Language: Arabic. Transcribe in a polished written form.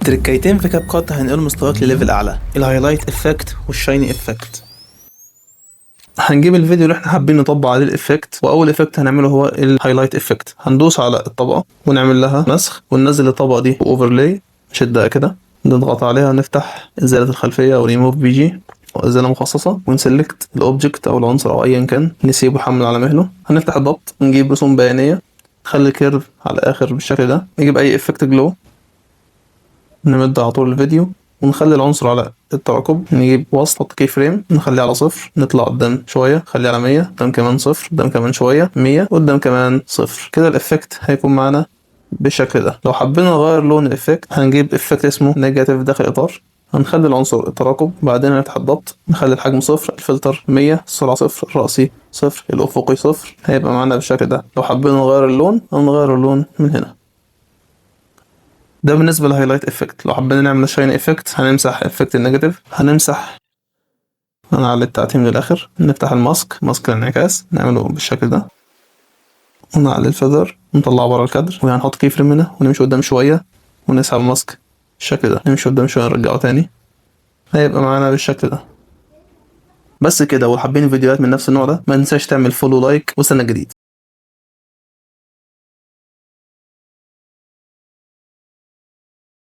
تركيتين في كاب كات هينقلوا مستواك لليفل اعلى، الهايلايت افكت والشايني افكت. هنجيب الفيديو اللي احنا حابين نطبق عليه الافكت، واول افكت هنعمله هو الهايلايت افكت. هندوس على الطبقه ونعمل لها نسخ وننزل الطبقه دي اوفرلاي، نشدها كده، نضغط عليها ونفتح ازاله الخلفيه او ريموف بي جي او ازاله مخصصه، ونسلكت الاوبجكت او العنصر او ايا كان، نسيبه يحمل على مهله. هنفتح الضبط، نجيب رسوم بيانيه، نخلي الكيرف على الاخر بالشكل ده، نجيب اي افكت جلو، نمد على طول الفيديو ونخلي العنصر على التراكب، نجيب وسط، نحط كي فريم، نخليه على 0، نطلع قدام شويه، نخليه على 100، قدام كمان 0، قدام كمان شويه 100، قدام كمان 0. كده الافكت هيكون معانا بالشكل ده. لو حبينا نغير لون الافكت هنجيب افكت اسمه نيجاتيف داخل اطار، هنخلي العنصر التراكب، بعدين هنفتح الضبط، نخلي الحجم 0، الفلتر 100، السرعه 0، الرأسي 0، الافقي 0، هيبقى معانا بالشكل ده. لو حبينا نغير اللون هنغير اللون من هنا. ده بالنسبه للهايلايت افكت. لو حبينا نعمل شاين افكت هنمسح افكت النيجاتيف، هنمسح، هنعلي التعتيم للاخر، نفتح ماسك الانعكاس، نعمله بالشكل ده، ونعلي الفيذر، نطلعه بره الكادر، وهنحط كي فريم هنا، ونمشي قدام شويه ونسحب الماسك بالشكل ده، نمشي قدام شويه نرجعه تاني، هيبقى معانا بالشكل ده. بس كده. ولو حابين فيديوهات من نفس النوع ده ما تنساش تعمل فولو لايك، واستنى جديد.